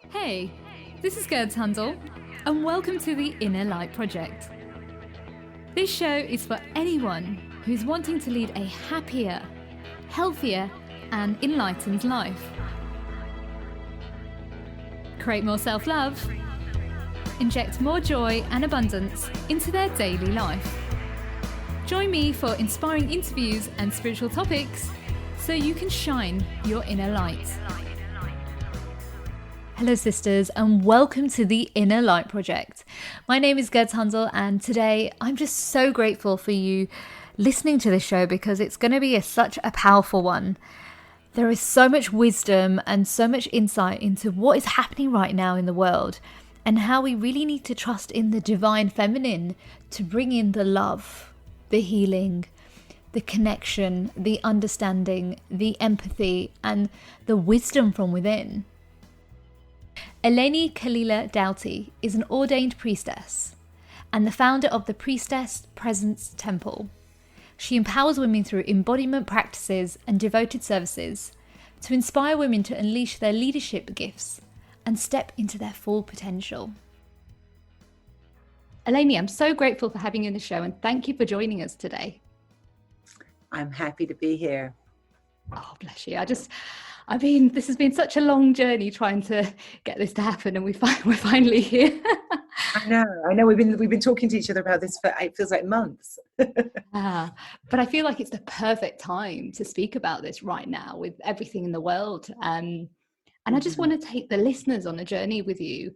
Hey, this is Gerd Handel, and welcome to the Inner Light Project. This show is for anyone who's wanting to lead a happier, healthier, and enlightened life. Create more self-love, inject more joy and abundance into their daily life. Join me for inspiring interviews and spiritual topics so you can shine your inner light. Hello sisters, and welcome to the Inner Light Project. My name is Gerd Handel, and today I'm just so grateful for you listening to this show because it's going to be such a powerful one. There is so much wisdom and so much insight into what is happening right now in the world and how we really need to trust in the divine feminine to bring in the love, the healing, the connection, the understanding, the empathy, and the wisdom from within. Elayne Doughty is an ordained priestess and the founder of the Priestess Presence Temple. She empowers women through embodiment practices and devoted services to inspire women to unleash their leadership gifts and step into their full potential. Elayne, I'm so grateful for having you on the show, and thank you for joining us today. I'm happy to be here. Oh, bless you. This has been such a long journey trying to get this to happen, and we're finally here. I know. We've been talking to each other about this for, it feels like months. But I feel like it's the perfect time to speak about this right now with everything in the world. And I just want to take the listeners on a journey with you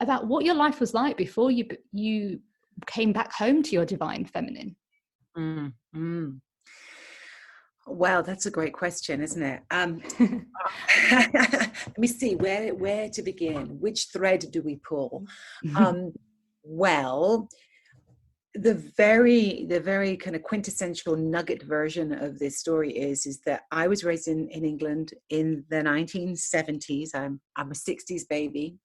about what your life was like before you came back home to your divine feminine. Well, that's a great question, isn't it? Let me see where to begin. Which thread do we pull? Well, the very kind of quintessential nugget version of this story is that I was raised in England in the 1970s. I'm a 60s baby,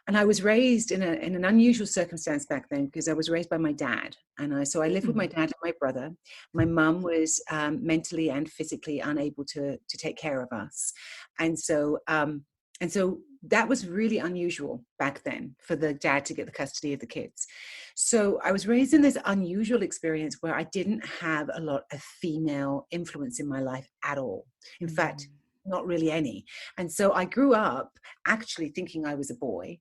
and I was raised in an unusual circumstance back then because I was raised by my dad, and I lived with my dad and my brother. My mum was mentally and physically unable to take care of us, and so that was really unusual back then for the dad to get the custody of the kids. So I was raised in this unusual experience where I didn't have a lot of female influence in my life at all. In fact, not really any. And so I grew up actually thinking I was a boy.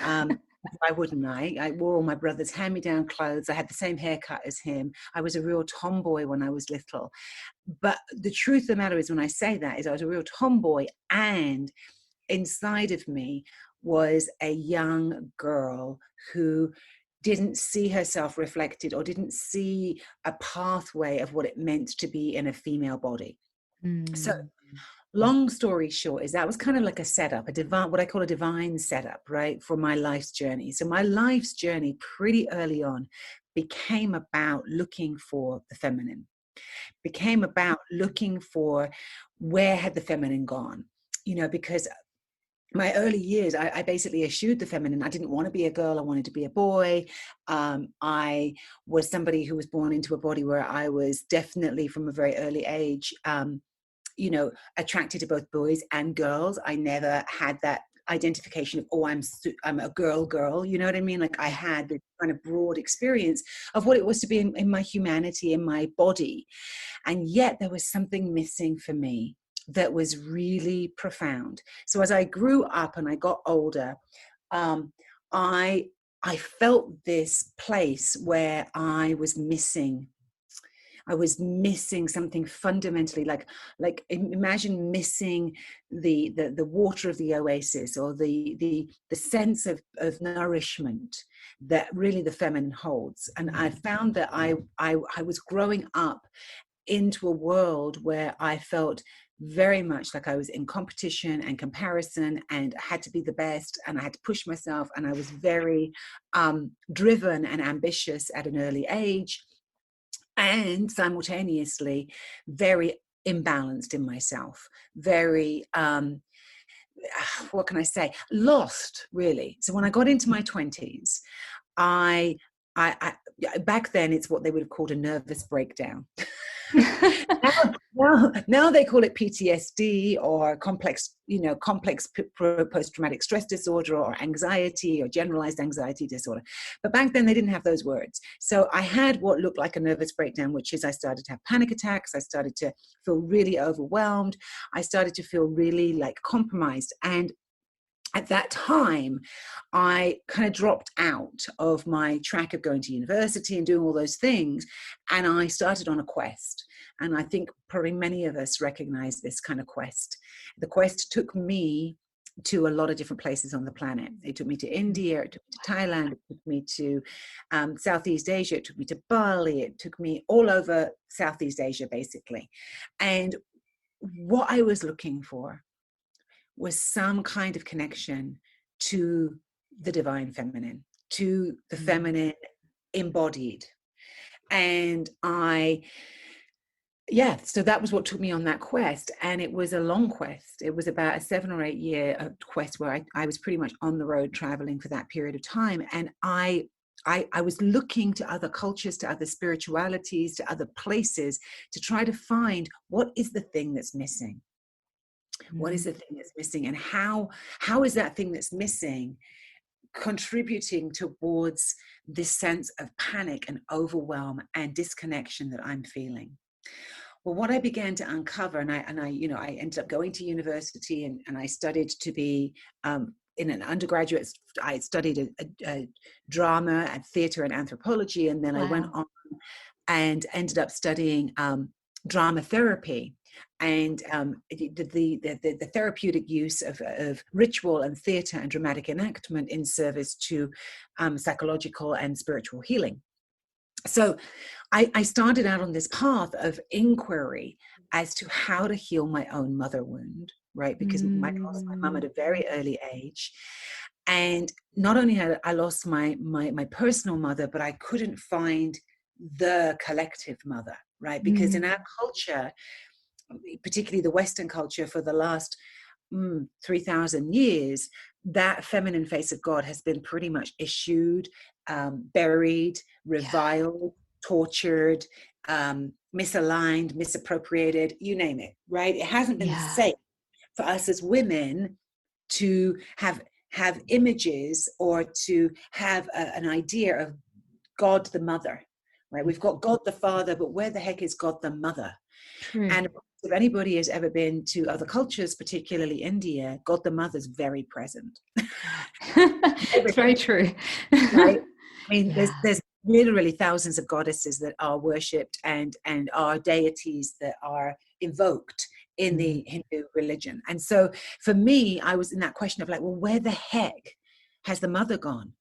Why wouldn't I? I wore all my brother's hand-me-down clothes. I had the same haircut as him. I was a real tomboy when I was little. But the truth of the matter is, when I say that, is I was a real tomboy, and inside of me was a young girl who didn't see herself reflected or didn't see a pathway of what it meant to be in a female body. So long story short is that was kind of like a setup, what I call a divine setup, right, for my life's journey. So my life's journey pretty early on became about looking for the feminine, became about looking for where had the feminine gone, because my early years, I basically eschewed the feminine. I didn't want to be a girl. I wanted to be a boy. I was somebody who was born into a body where I was definitely from a very early age, attracted to both boys and girls. I never had that identification of, I'm a girl, you know what I mean? Like I had this kind of broad experience of what it was to be in my humanity, in my body. And yet there was something missing for me that was really profound. So as I grew up and I got older, I felt this place where I was missing something fundamentally, like imagine missing the water of the oasis, or the sense of nourishment that really the feminine holds. And I found that I was growing up into a world where I felt very much like I was in competition and comparison, and I had to be the best, and I had to push myself, and I was very driven and ambitious at an early age, and simultaneously very imbalanced in myself, very what can I say, lost, really. So when I got into my 20s, I back then it's what they would have called a nervous breakdown. Now they call it PTSD or complex post-traumatic stress disorder or anxiety or generalized anxiety disorder. But back then they didn't have those words. So I had what looked like a nervous breakdown, which is I started to have panic attacks. I started to feel really overwhelmed. I started to feel really like compromised. And at that time, I kind of dropped out of my track of going to university and doing all those things. And I started on a quest. And I think probably many of us recognize this kind of quest. The quest took me to a lot of different places on the planet. It took me to India, it took me to Thailand, it took me to Southeast Asia, it took me to Bali, it took me all over Southeast Asia, basically. And what I was looking for was some kind of connection to the divine feminine, to the feminine embodied. And so that was what took me on that quest. And it was a long quest. It was about a 7 or 8 year quest where I was pretty much on the road traveling for that period of time. And I was looking to other cultures, to other spiritualities, to other places to try to find what is the thing that's missing. What is the thing that's missing, and how is that thing that's missing contributing towards this sense of panic and overwhelm and disconnection that I'm feeling? Well, what I began to uncover, and I ended up going to university and I studied to be in an undergraduate. I studied a drama and theater and anthropology, and then I went on and ended up studying drama therapy. And the therapeutic use of ritual and theatre and dramatic enactment in service to psychological and spiritual healing. So I started out on this path of inquiry as to how to heal my own mother wound, right? Because I lost my mum at a very early age. And not only had I lost my personal mother, but I couldn't find the collective mother, right? Because in our culture, particularly the Western culture, for the last 3,000 years, that feminine face of God has been pretty much eschewed, buried, reviled, tortured, misaligned, misappropriated, you name it, right? It hasn't been safe for us as women to have images or to have an idea of God the mother, right? We've got God the Father, but where the heck is God the mother? True. And if anybody has ever been to other cultures, particularly India, God the Mother is very present. It's very true. Right? I mean, there's literally thousands of goddesses that are worshipped and are deities that are invoked in the Hindu religion. And so for me, I was in that question of like, well, where the heck has the mother gone?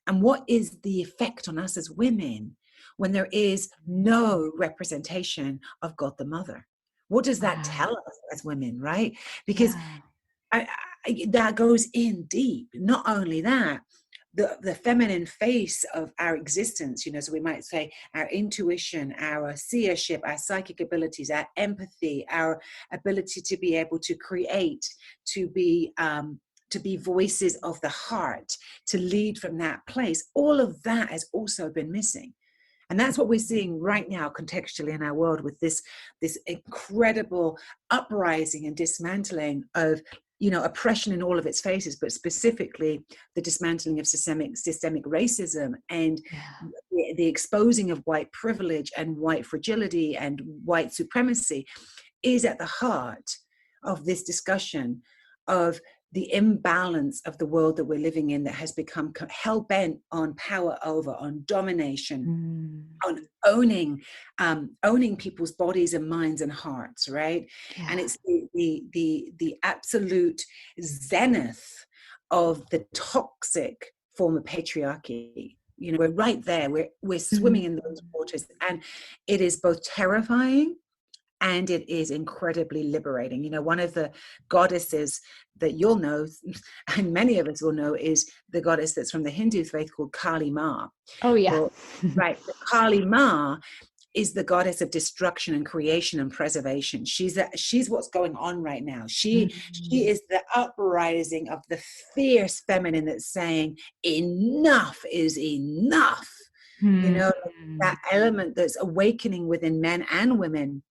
And what is the effect on us as women when there is no representation of God the Mother? What does that tell us as women, right? Because that goes in deep. Not only that, the feminine face of our existence, so we might say our intuition, our seership, our psychic abilities, our empathy, our ability to be able to create, to be voices of the heart, to lead from that place. All of that has also been missing. And that's what we're seeing right now contextually in our world with this incredible uprising and dismantling of, oppression in all of its faces, but specifically the dismantling of systemic racism and the exposing of white privilege and white fragility and white supremacy is at the heart of this discussion of the imbalance of the world that we're living in, that has become hell-bent on power over, on domination, on owning people's bodies and minds and hearts, right? And it's the absolute zenith of the toxic form of patriarchy. We're right there. We're swimming in those waters, and it is both terrifying and it is incredibly liberating. One of the goddesses that you'll know, and many of us will know, is the goddess that's from the Hindu faith called Kali Ma. Oh, yeah. Well, right. Kali Ma is the goddess of destruction and creation and preservation. She's what's going on right now. She is the uprising of the fierce feminine that's saying enough is enough. That element that's awakening within men and women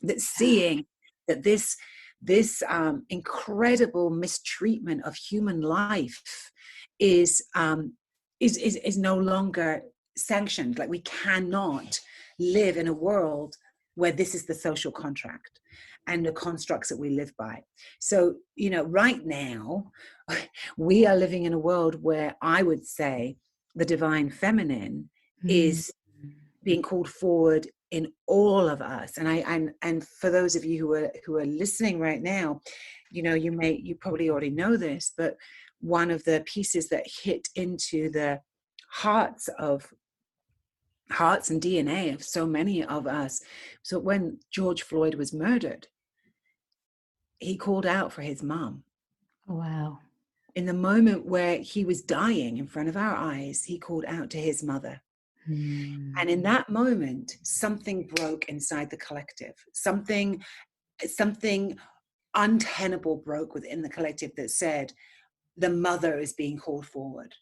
That's seeing that this incredible mistreatment of human life is no longer sanctioned. Like, we cannot live in a world where this is the social contract and the constructs that we live by. So, right now, we are living in a world where I would say the divine feminine is being called forward in all of us. And for those of you who are listening right now, you probably already know this, but one of the pieces that hit into the hearts and DNA of so many of us. So when George Floyd was murdered, he called out for his mom. Oh, wow. In the moment where he was dying in front of our eyes, he called out to his mother. And in that moment, something broke inside the collective. Something untenable broke within the collective that said, the mother is being called forward.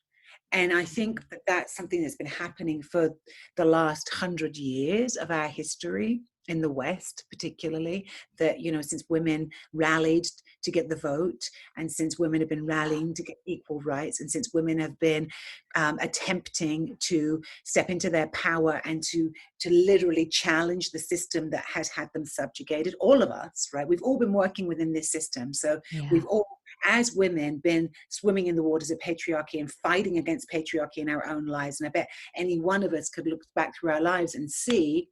And I think that that's something that's been happening for the last 100 years of our history in the West, particularly, that, since women rallied to get the vote, and since women have been rallying to get equal rights, and since women have been attempting to step into their power and to literally challenge the system that has had them subjugated, all of us, right? We've all been working within this system. So we've all, as women, been swimming in the waters of patriarchy and fighting against patriarchy in our own lives. And I bet any one of us could look back through our lives and see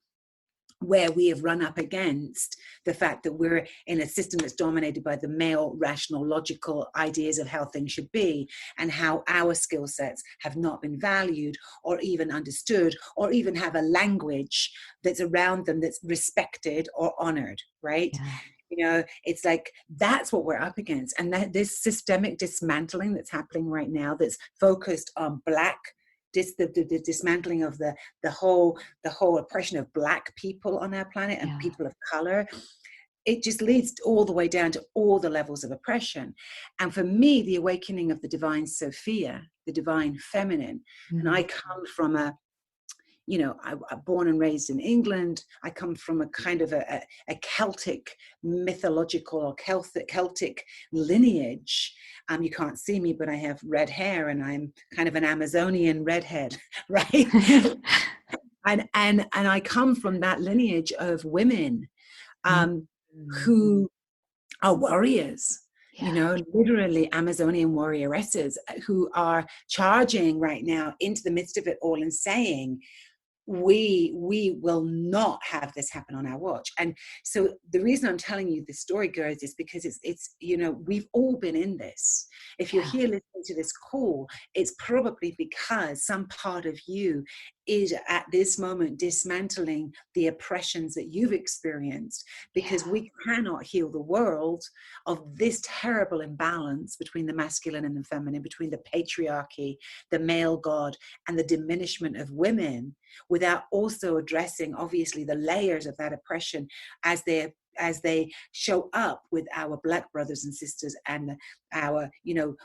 where we have run up against the fact that we're in a system that's dominated by the male, rational, logical ideas of how things should be, and how our skill sets have not been valued or even understood, or even have a language that's around them that's respected or honored, right? It's like, that's what we're up against. And that this systemic dismantling that's happening right now, that's focused on the dismantling of the whole oppression of Black people on our planet and people of color, it just leads all the way down to all the levels of oppression. And for me, the awakening of the divine Sophia, the divine feminine, and I come from I'm born and raised in England. I come from a kind of a Celtic mythological or Celtic lineage. You can't see me, but I have red hair, and I'm kind of an Amazonian redhead, right? and I come from that lineage of women who are warriors. Literally Amazonian warrioresses who are charging right now into the midst of it all and saying, we will not have this happen on our watch. And so the reason I'm telling you this story, girls, is because it's we've all been in this. If you're here listening to this call, it's probably because some part of you is at this moment dismantling the oppressions that you've experienced, because we cannot heal the world of this terrible imbalance between the masculine and the feminine, between the patriarchy, the male god, and the diminishment of women, without also addressing, obviously, the layers of that oppression as they show up with our Black brothers and sisters and our,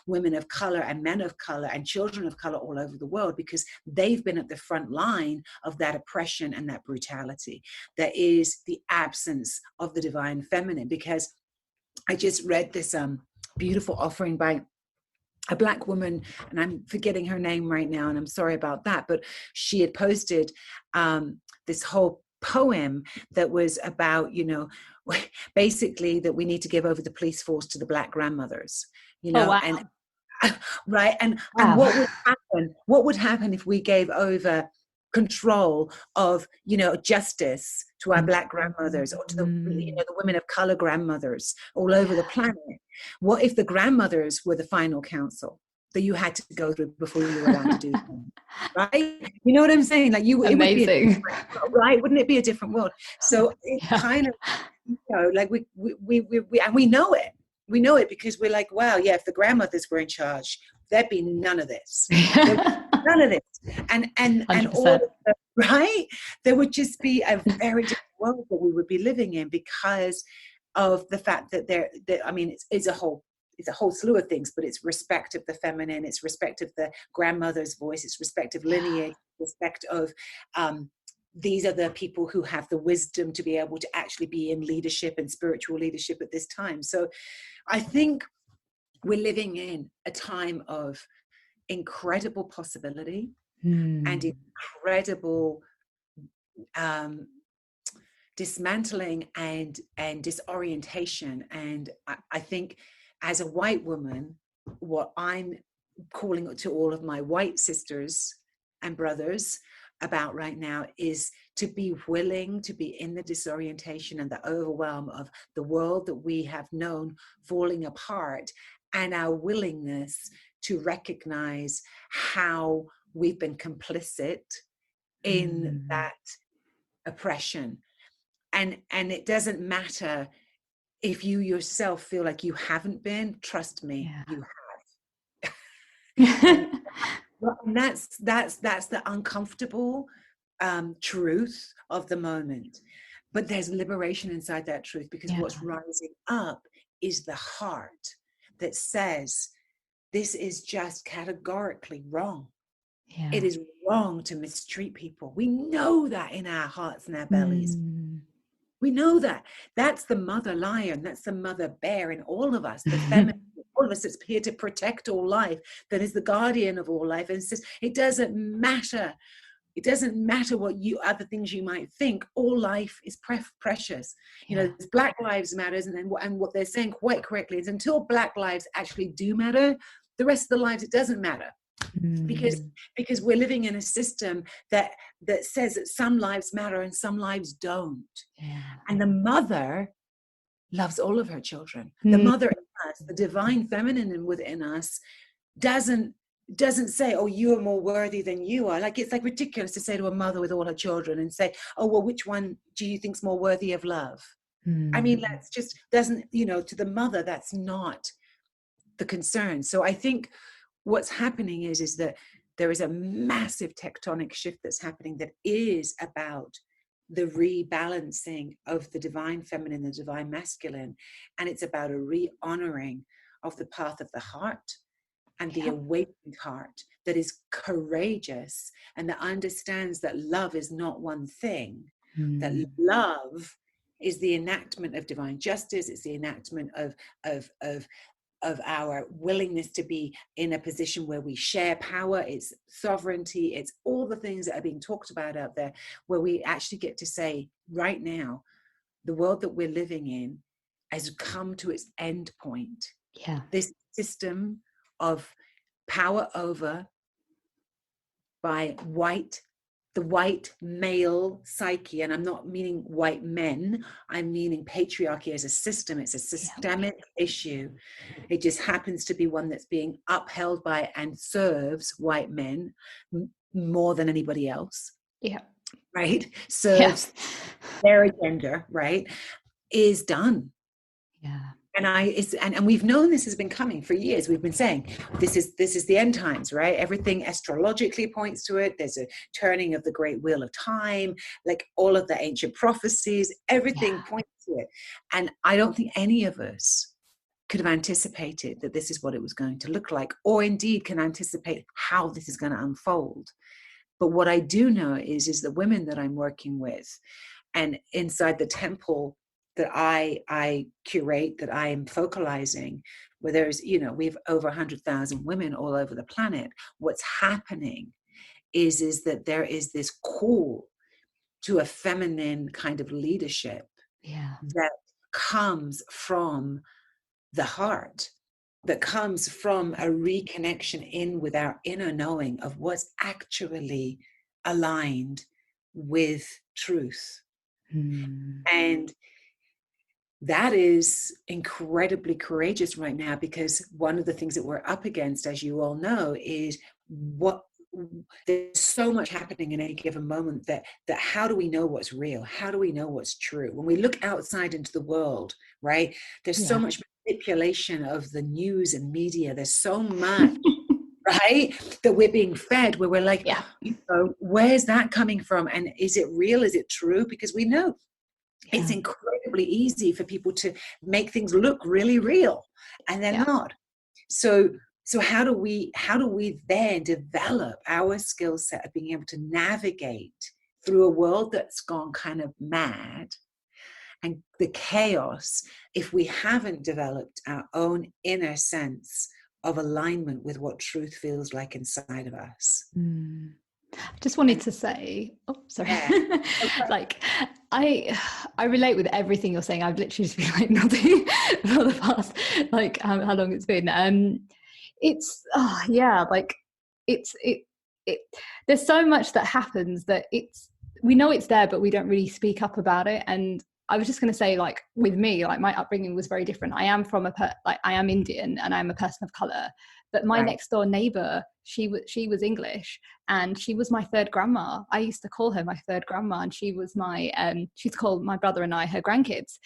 women of color and men of color and children of color all over the world, because they've been at the front line of that oppression and that brutality. There is the absence of the divine feminine, because I just read this beautiful offering by a Black woman, and I'm forgetting her name right now, and I'm sorry about that, but she had posted this whole poem that was about, basically that we need to give over the police force to the Black grandmothers, and right, and what would happen if we gave over control of justice to our Black grandmothers, or to the the women of color grandmothers all over the planet? What if the grandmothers were the final counsel that you had to go through before you were allowed to do something? Right? You know what I'm saying? Like, it would be a different world, right? Wouldn't it be a different world? So it kind of, like we know it. We know it because we're like, wow, if the grandmothers were in charge, there'd be none of this. None of this. And all of the, right? There would just be a very different world that we would be living in, because of the fact that it's a whole slew of things, but it's respect of the feminine, it's respect of the grandmother's voice, it's respect of lineage, respect of these are the people who have the wisdom to be able to actually be in leadership and spiritual leadership at this time. So I think we're living in a time of incredible possibility and incredible dismantling and disorientation. And I think as a white woman, what I'm calling to all of my white sisters and brothers about right now is to be willing to be in the disorientation and the overwhelm of the world that we have known falling apart, and our willingness to recognize how we've been complicit in that oppression. And it doesn't matter if you yourself feel like you haven't been. Trust me, you have. And that's the uncomfortable truth of the moment. But there's liberation inside that truth, because what's rising up is the heart that says this is just categorically wrong. It is wrong to mistreat people. We know that in our hearts and our bellies. We know that. That's the mother lion. That's the mother bear in all of us, the feminine, all of us that's here to protect all life, that is the guardian of all life. And it says, it doesn't matter. It doesn't matter what other things you might think. All life is precious. You know, Black Lives Matters, and what they're saying quite correctly is until Black lives actually do matter, the rest of the lives, it doesn't matter. Because we're living in a system that says that some lives matter and some lives don't. And the mother loves all of her children. The mother in us, the divine feminine within us, doesn't say, oh, you are more worthy than you are. Like, it's like ridiculous to say to a mother with all her children and say, oh, well, which one do you think's more worthy of love? I mean, that's just doesn't, to the mother, that's not the concern. So I think what's happening is that there is a massive tectonic shift that's happening that is about the rebalancing of the divine feminine, the divine masculine. And it's about a re-honoring of the path of the heart and the awakened heart that is courageous and that understands that love is not one thing, that love is the enactment of divine justice. It's the enactment of our willingness to be in a position where we share power. It's sovereignty. It's all the things that are being talked about out there, where we actually get to say, right now, the world that we're living in has come to its end point. This system of power over by the white male psyche, and I'm not meaning white men, I'm meaning patriarchy as a system. It's a systemic issue. It just happens to be one that's being upheld by and serves white men more than anybody else. Right? Serves their agenda, right? Is done. And we've known this has been coming for years. We've been saying this is the end times, right? Everything astrologically points to it. There's a turning of the great wheel of time, like all of the ancient prophecies, everything points to it. And I don't think any of us could have anticipated that this is what it was going to look like, or indeed can anticipate how this is going to unfold. But what I do know is the women that I'm working with, and inside the temple that I curate, that I am focalizing, where there's, we have over 100,000 women all over the planet. What's happening is that there is this call to a feminine kind of leadership that comes from the heart, that comes from a reconnection in with our inner knowing of what's actually aligned with truth. And that is incredibly courageous right now, because one of the things that we're up against, as you all know, is there's so much happening in any given moment that how do we know what's real? How do we know what's true? When we look outside into the world, right, there's so much manipulation of the news and media. There's so much, right, that we're being fed, where we're like, where's that coming from? And is it real? Is it true? Because we know it's incredibly easy for people to make things look really real, and they're not. So how do we then develop our skill set of being able to navigate through a world that's gone kind of mad, and the chaos, if we haven't developed our own inner sense of alignment with what truth feels like inside of us. I just wanted And to say, oh, sorry. yeah. Like, I relate with everything you're saying. I've literally just been like nothing for the past, like, how long it's been. It's, yeah, like, it, there's so much that happens that we know it's there, but we don't really speak up about it. And I was just going to say, like, with me, like, my upbringing was very different. I am I am Indian, and I'm a person of color, but my next door neighbor, she was English, and she was my third grandma. I used to call her my third grandma, and she was she's called my brother and I her grandkids.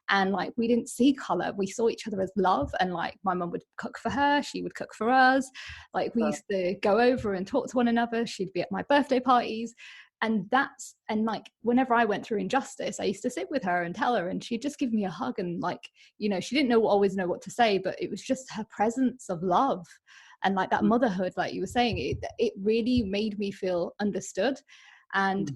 And like, we didn't see color, we saw each other as love. And like, my mum would cook for her, she would cook for us. Like, we used to go over and talk to one another. She'd be at my birthday parties. And like, whenever I went through injustice, I used to sit with her and tell her, and she'd just give me a hug. And like, you know, she didn't always know what to say, but it was just her presence of love. And like, that motherhood, like you were saying, it really made me feel understood. And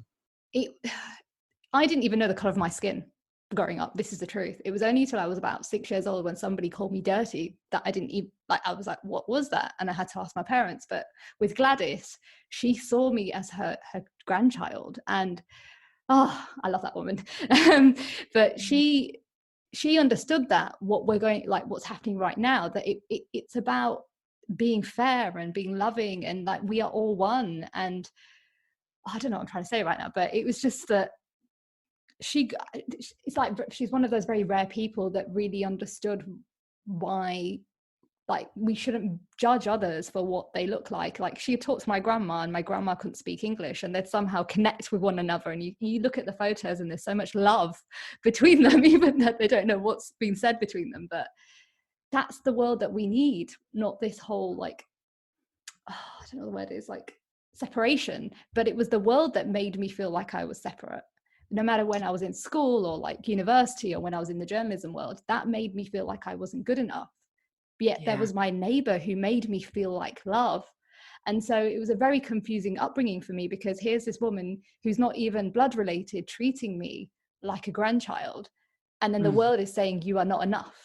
I didn't even know the color of my skin growing up. This is the truth. It was only till I was about 6 years old when somebody called me dirty that I didn't even, like, I was like, what was that? And I had to ask my parents. But with Gladys, she saw me as her grandchild. And I love that woman. But she understood that what's happening right now, that it's about being fair and being loving, and like, we are all one. And I don't know what I'm trying to say right now, but it was just that it's like, she's one of those very rare people that really understood why, like, we shouldn't judge others for what they look like. Like, she talked to my grandma, and my grandma couldn't speak English, and they'd somehow connect with one another. And you look at the photos, and there's so much love between them, even that they don't know what's been said between them. But that's the world that we need, not this whole, like, I don't know the word is, like, separation. But it was the world that made me feel like I was separate. No matter when I was in school or like university, or when I was in the journalism world, that made me feel like I wasn't good enough. Yet there was my neighbor who made me feel like love. And so it was a very confusing upbringing for me, because here's this woman who's not even blood related treating me like a grandchild. And then the world is saying, you are not enough.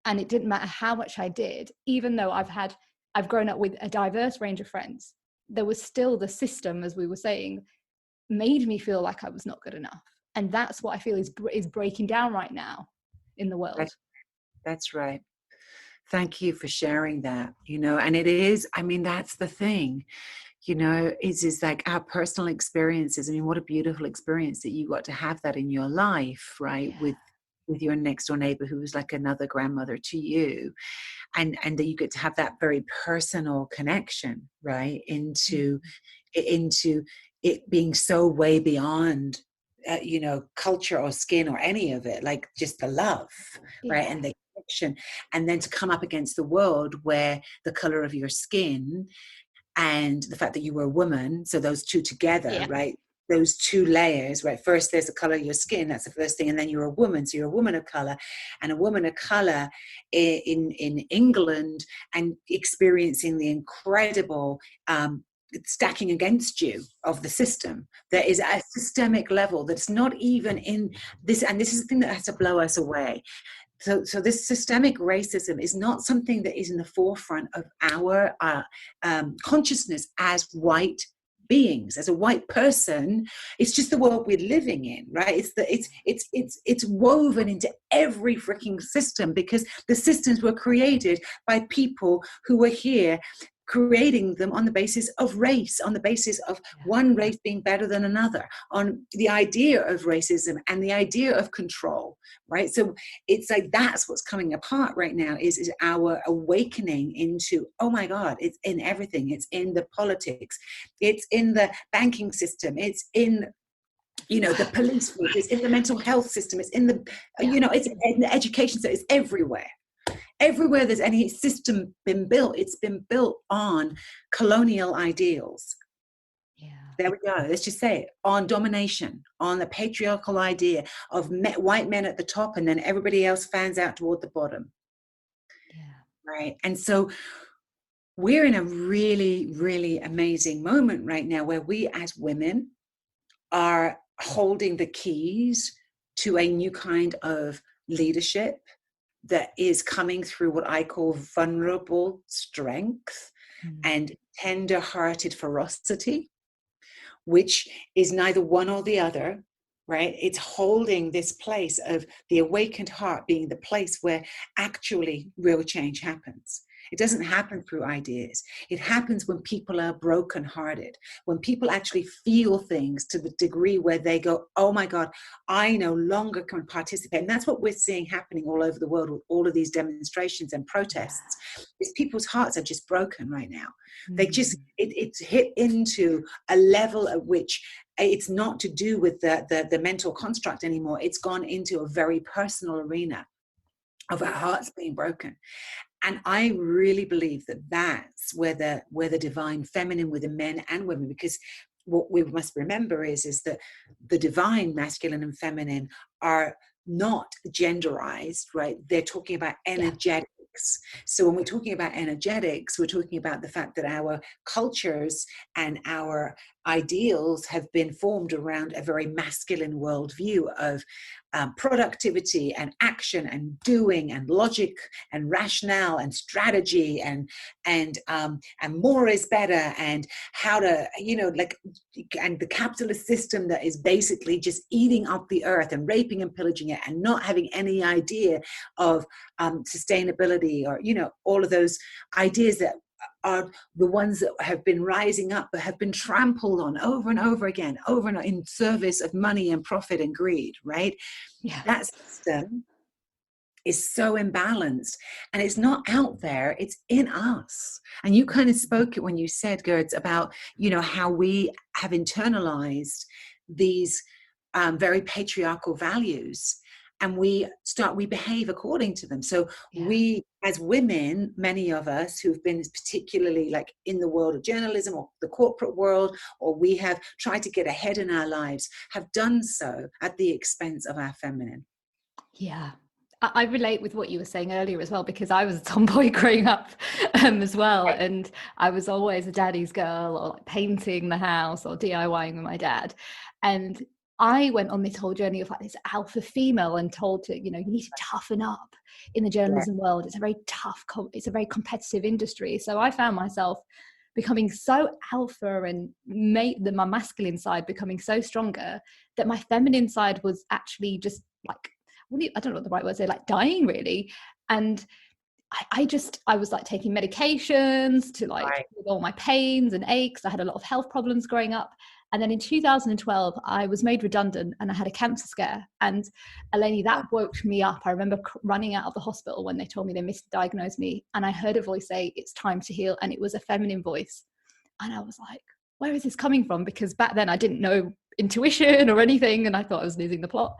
And it didn't matter how much I did, even though I've grown up with a diverse range of friends. There was still the system, as we were saying, made me feel like I was not good enough. And that's what I feel is breaking down right now in the world. That's right. Thank you for sharing that, you know. And it is, I mean, that's the thing, you know, is like our personal experiences. I mean, what a beautiful experience that you got to have that in your life, right? With your next door neighbor, who was like another grandmother to you, and that you get to have that very personal connection, right, into it being so way beyond you know, culture or skin or any of it, like just the love, right, and the connection. And then to come up against the world where the color of your skin and the fact that you were a woman, so those two together, right, those two layers, right? First, there's the color of your skin. That's the first thing. And then you're a woman. So you're a woman of color, and a woman of color in England, and experiencing the incredible stacking against you of the system. There is a systemic level that's not even in this. And this is the thing that has to blow us away. So this systemic racism is not something that is in the forefront of our consciousness as white beings, as a white person. It's just the world we're living in, right? It's woven into every freaking system, because the systems were created by people who were here, creating them on the basis of race, on the basis of one race being better than another, on the idea of racism and the idea of control, right? So it's like, that's what's coming apart right now, is our awakening into, oh my God, it's in everything. It's in the politics, it's in the banking system, it's in, you know, the police force, it's in the mental health system, it's in the, you know, it's in the education system, it's everywhere. Everywhere there's any system been built, it's been built on colonial ideals. There we go. Let's just say it. On domination, on the patriarchal idea of white men at the top, and then everybody else fans out toward the bottom. Right. And so we're in a really, really amazing moment right now, where we as women are holding the keys to a new kind of leadership that is coming through what I call vulnerable strength and tender-hearted ferocity, which is neither one or the other, right? It's holding this place of the awakened heart being the place where actually real change happens. It doesn't happen through ideas. It happens when people are brokenhearted, when people actually feel things to the degree where they go, oh my God, I no longer can participate. And that's what we're seeing happening all over the world with all of these demonstrations and protests. Is people's hearts are just broken right now. They just, it's hit into a level at which it's not to do with the mental construct anymore. It's gone into a very personal arena of our hearts being broken. And I really believe that that's where the divine feminine within men and women, because what we must remember is that the divine masculine and feminine are not genderized, right? They're talking about energetics. So when we're talking about energetics, we're talking about the fact that our cultures and our ideals have been formed around a very masculine worldview of productivity and action and doing and logic and rationale and strategy and more is better, and how to, and the capitalist system that is basically just eating up the earth and raping and pillaging it and not having any idea of sustainability, or all of those ideas that are the ones that have been rising up but have been trampled on over and over again, over and over, in service of money and profit and greed, right? That system is so imbalanced, and it's not out there, it's in us. And you kind of spoke it when you said, Gerds, about how we have internalized these very patriarchal values, and we behave according to them. So we, as women, many of us who've been particularly like in the world of journalism or the corporate world, or we have tried to get ahead in our lives, have done so at the expense of our feminine. Yeah. I relate with what you were saying earlier as well, because I was a tomboy growing up as well. And I was always a daddy's girl, or like painting the house or DIYing with my dad. And I went on this whole journey of like this alpha female and told to, you need to toughen up in the journalism world. It's a very tough, it's a very competitive industry. So I found myself becoming so alpha and my masculine side becoming so stronger that my feminine side was actually just like, I don't know what the right word is, like dying really. And I was like taking medications to like with all my pains and aches. I had a lot of health problems growing up. And then in 2012, I was made redundant and I had a cancer scare. And Elayne, that woke me up. I remember running out of the hospital when they told me they misdiagnosed me. And I heard a voice say, "It's time to heal." And it was a feminine voice. And I was like, where is this coming from? Because back then I didn't know intuition or anything. And I thought I was losing the plot.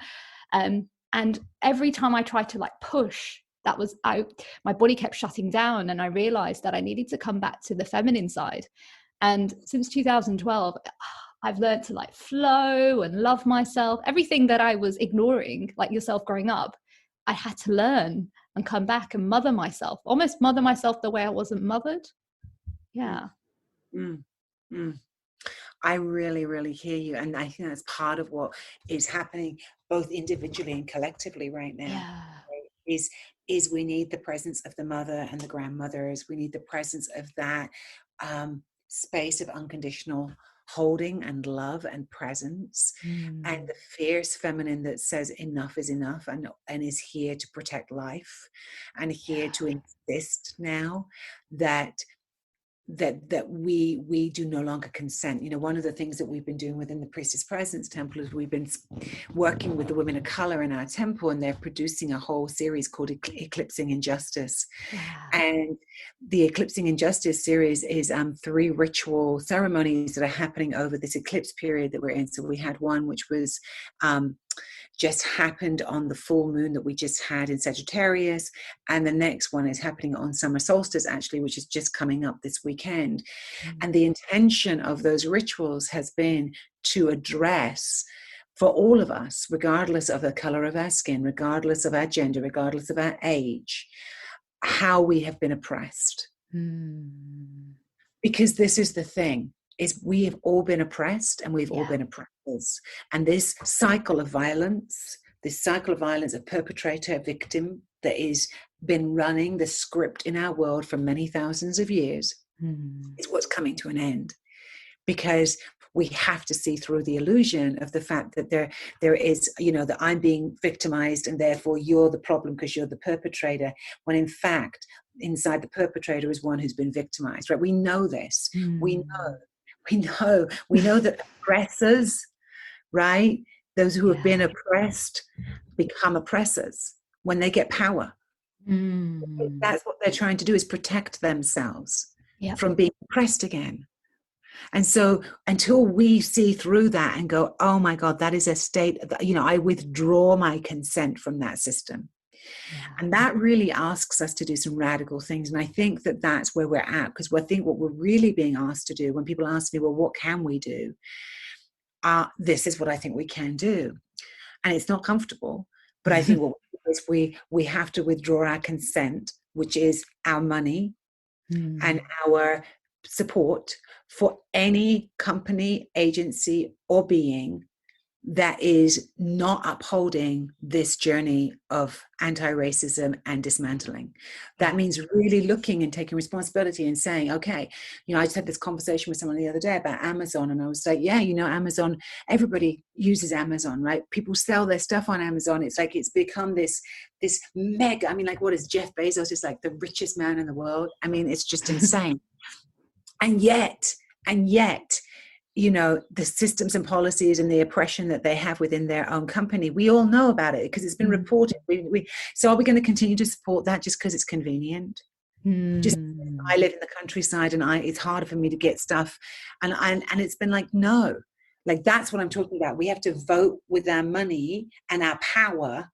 And every time I tried to like push, that was out, my body kept shutting down. And I realized that I needed to come back to the feminine side. And since 2012, I've learned to like flow and love myself. Everything that I was ignoring, like yourself growing up, I had to learn and come back and almost mother myself the way I wasn't mothered. Yeah. I really, really hear you. And I think that's part of what is happening both individually and collectively right now. Yeah. Is we need the presence of the mother and the grandmothers. We need the presence of that space of unconditional holding and love and presence, and the fierce feminine that says enough is enough, and is here to protect life, and here to insist now that we do no longer consent. One of the things that we've been doing within the Priestess Presence Temple is we've been working with the women of color in our temple, and they're producing a whole series called Eclipsing Injustice. And the Eclipsing Injustice series is 3 ritual ceremonies that are happening over this eclipse period that we're in. So we had one which was just happened on the full moon that we just had in Sagittarius, and the next one is happening on summer solstice, actually, which is just coming up this weekend. And the intention of those rituals has been to address, for all of us, regardless of the color of our skin, regardless of our gender, regardless of our age, how we have been oppressed. Because this is the thing. is we have all been oppressed and we've all been oppressors. And this cycle of violence of perpetrator, victim, that is been running the script in our world for many thousands of years is what's coming to an end. Because we have to see through the illusion of the fact that there is, that I'm being victimized and therefore you're the problem because you're the perpetrator, when in fact, inside the perpetrator is one who's been victimized, right? We know this. We know that oppressors, right? Those who have been oppressed become oppressors when they get power. That's what they're trying to do, is protect themselves from being oppressed again. And so until we see through that and go, oh my God, that is a state, I withdraw my consent from that system. And that really asks us to do some radical things. And I think that that's where we're at, because I think what we're really being asked to do, when people ask me, well, what can we do? This is what I think we can do. And it's not comfortable, but I think what we have to withdraw our consent, which is our money and our support for any company, agency, or being that is not upholding this journey of anti-racism and dismantling. That means really looking and taking responsibility and saying, okay, I just had this conversation with someone the other day about Amazon, and I was like, Amazon, everybody uses Amazon, right? People sell their stuff on Amazon. It's like it's become this mega, what is Jeff Bezos? Is like the richest man in the world. It's just insane. And yet, the systems and policies and the oppression that they have within their own company, we all know about it because it's been reported. So are we going to continue to support that just because it's convenient? Just I live in the countryside and it's harder for me to get stuff. And it's been like, no, like that's what I'm talking about. We have to vote with our money and our power.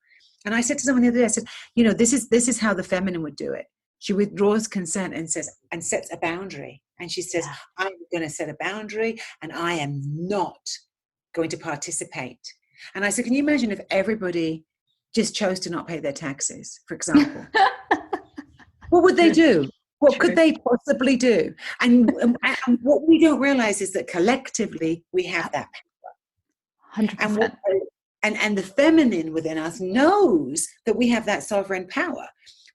And I said to someone the other day, I said, this is how the feminine would do it. She withdraws consent and sets a boundary. And she says, I'm going to set a boundary and I am not going to participate. And I said, can you imagine if everybody just chose to not pay their taxes, for example? What would they do? What could they possibly do? And what we don't realize is that collectively we have that power. 100%. And the feminine within us knows that we have that sovereign power.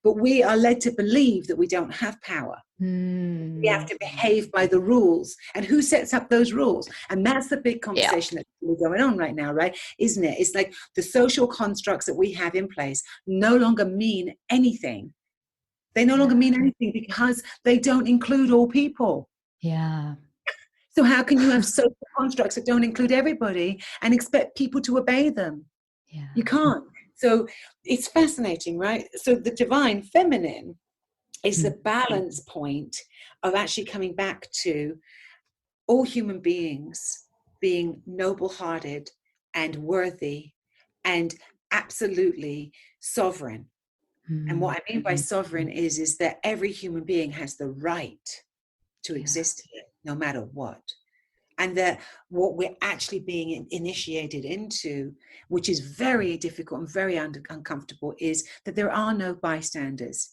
But we are led to believe that we don't have power. We have to behave by the rules. And who sets up those rules? And that's the big conversation that's really going on right now, right? Isn't it? It's like the social constructs that we have in place no longer mean anything. They no longer mean anything because they don't include all people. Yeah. So how can you have social constructs that don't include everybody and expect people to obey them? Yeah. You can't. So it's fascinating, right? So the divine feminine is the balance point of actually coming back to all human beings being noble-hearted and worthy and absolutely sovereign. And what I mean by sovereign is that every human being has the right to exist here, no matter what. And that what we're actually being initiated into, which is very difficult and very uncomfortable, is that there are no bystanders.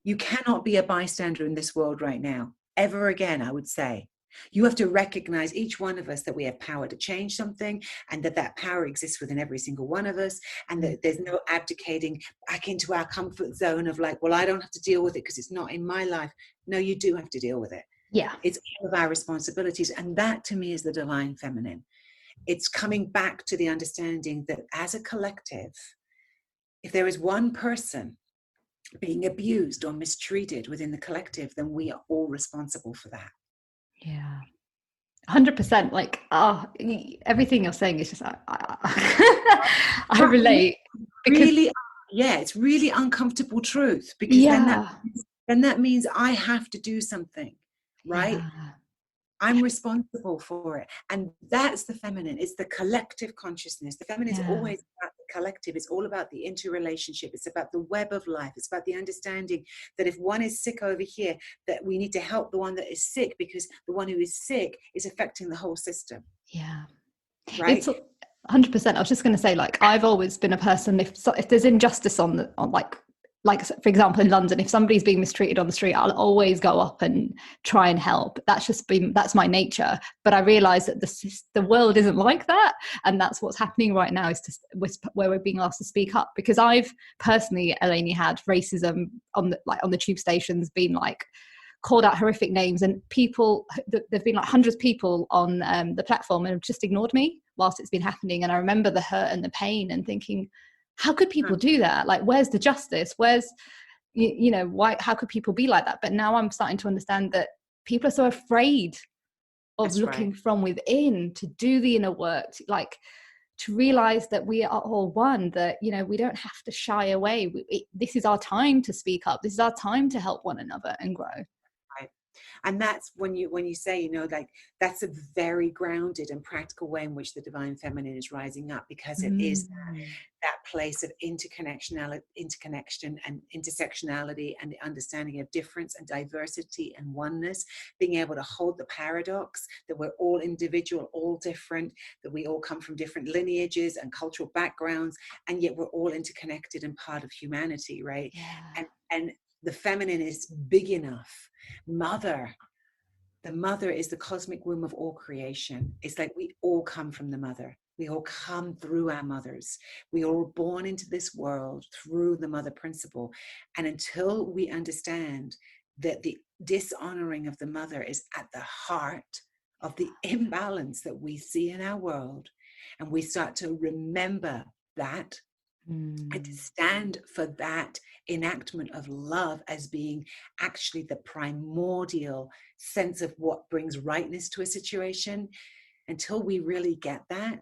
You cannot be a bystander in this world right now, ever again, I would say. You have to recognize, each one of us, that we have power to change something, and that power exists within every single one of us, and that there's no abdicating back into our comfort zone of like, well, I don't have to deal with it because it's not in my life. No, you do have to deal with it. Yeah. It's all of our responsibilities. And that to me is the divine feminine. It's coming back to the understanding that as a collective, if there is one person being abused or mistreated within the collective, then we are all responsible for that. Yeah. 100%. Like, everything you're saying is just, I relate. Because really, it's really uncomfortable truth, because then that means I have to do something. Right? Yeah. I'm responsible for it. And that's the feminine. It's the collective consciousness. The feminine is always about the collective. It's all about the interrelationship. It's about the web of life. It's about the understanding that if one is sick over here, that we need to help the one that is sick, because the one who is sick is affecting the whole system. Yeah. Right? It's 100%. I was just going to say, like, I've always been a person, if there's injustice on like like, for example, in London, if somebody's being mistreated on the street, I'll always go up and try and help. That's my nature. But I realize that the world isn't like that. And that's what's happening right now, is where we're being asked to speak up. Because I've personally, Elayne, had racism on the tube stations, been like called out horrific names, and there've been like hundreds of people on the platform and have just ignored me whilst it's been happening. And I remember the hurt and the pain and thinking, how could people do that? Like, where's the justice? Where's, why, how could people be like that? But now I'm starting to understand that people are so afraid of looking from within to do the inner work, to realize that we are all one, that, we don't have to shy away. This is our time to speak up. This is our time to help one another and grow. Right. And that's when you say, that's a very grounded and practical way in which the divine feminine is rising up, because it is that place of interconnection and intersectionality, and the understanding of difference and diversity and oneness, being able to hold the paradox that we're all individual, all different, that we all come from different lineages and cultural backgrounds, and yet we're all interconnected and part of humanity, right? Yeah. And the feminine is big enough. The mother is the cosmic womb of all creation. It's like we all come from the mother. We all come through our mothers. We are all born into this world through the mother principle. And until we understand that the dishonoring of the mother is at the heart of the imbalance that we see in our world, and we start to remember that, and to stand for that enactment of love as being actually the primordial sense of what brings rightness to a situation, until we really get that,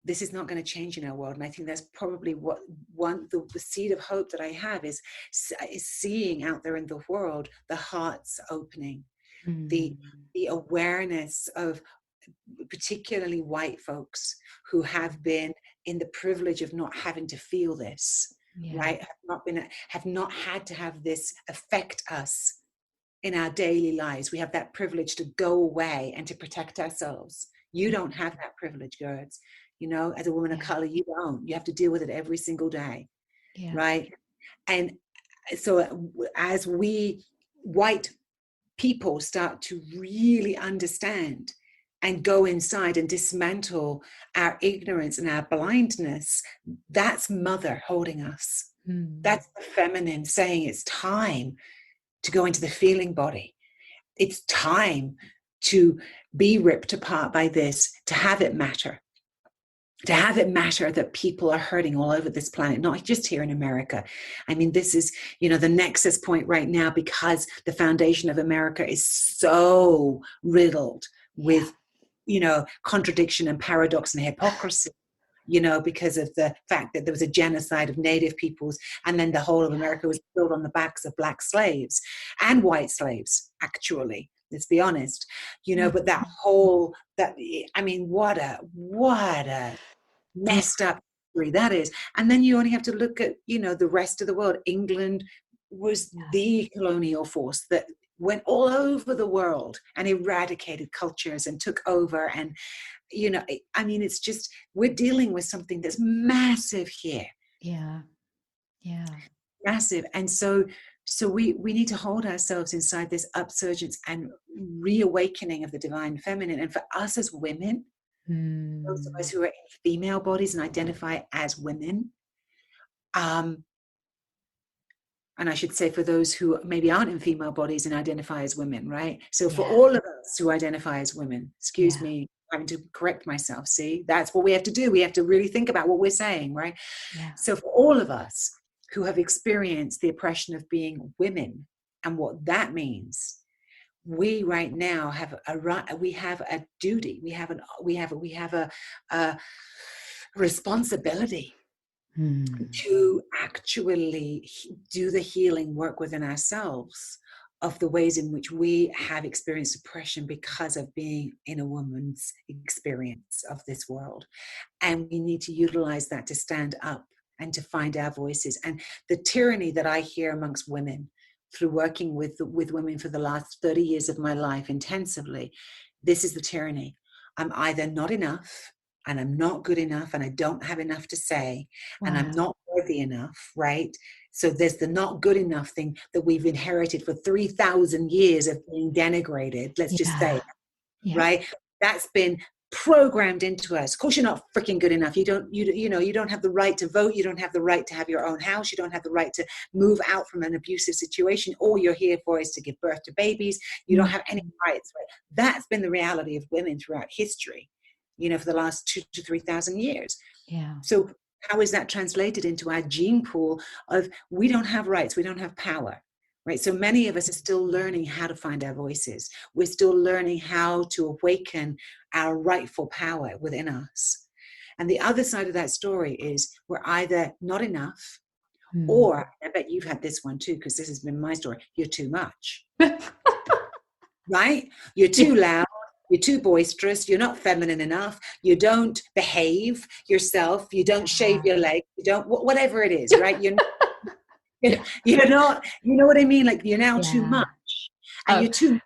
this is not going to change in our world. And I think that's probably the seed of hope that I have is seeing out there in the world the hearts opening, the awareness of particularly white folks who have been in the privilege of not having to feel this, right? Have not had to have this affect us in our daily lives. We have that privilege to go away and to protect ourselves. You don't have that privilege, Gerds. As a woman of color, you don't. You have to deal with it every single day, right? And so as we white people start to really understand and go inside and dismantle our ignorance and our blindness, that's mother holding us. That's the feminine saying it's time to go into the feeling body. It's time to be ripped apart by this, to have it matter. To have it matter that people are hurting all over this planet, not just here in America. I mean, this is, the nexus point right now, because the foundation of America is so riddled with, contradiction and paradox and hypocrisy, because of the fact that there was a genocide of native peoples, and then the whole of America was built on the backs of black slaves and white slaves, actually. Let's be honest, but what a messed up history that is. And then you only have to look at, the rest of the world. England was the colonial force that went all over the world and eradicated cultures and took over. And, it's just, we're dealing with something that's massive here. Yeah. Massive. And so we need to hold ourselves inside this upsurgence and reawakening of the divine feminine. And for us as women, those of us who are in female bodies and identify as women, and I should say for those who maybe aren't in female bodies and identify as women, right? So for all of us who identify as women, excuse me, having to correct myself, see, that's what we have to do. We have to really think about what we're saying, right? So for all of us who have experienced the oppression of being women and what that means, we right now have a duty. We have a responsibility to actually do the healing work within ourselves of the ways in which we have experienced oppression because of being in a woman's experience of this world. And we need to utilize that to stand up and to find our voices. And the tyranny that I hear amongst women through working with women for the last 30 years of my life intensively, this is the tyranny. I'm either not enough, and I'm not good enough, and I don't have enough to say, and I'm not worthy enough, right? So there's the not good enough thing that we've inherited for 3,000 years of being denigrated, let's just say, right? That's been programmed into us. Of course, you're not freaking good enough. You don't have the right to vote. You don't have the right to have your own house. You don't have the right to move out from an abusive situation. All you're here for is to give birth to babies. You don't have any rights. Right? That's been the reality of women throughout history, for the last 2,000 to 3,000 years. Yeah. So how is that translated into our gene pool of we don't have rights, we don't have power? Right. So many of us are still learning how to find our voices. We're still learning how to awaken our rightful power within us. And the other side of that story is we're either not enough, or I bet you've had this one too, because this has been my story. You're too much. Right? You're too loud. You're too boisterous. You're not feminine enough. You don't behave yourself. You don't shave your leg. You don't, whatever it is, right? You're not, you know what I mean? Like you're now too much, and you're too much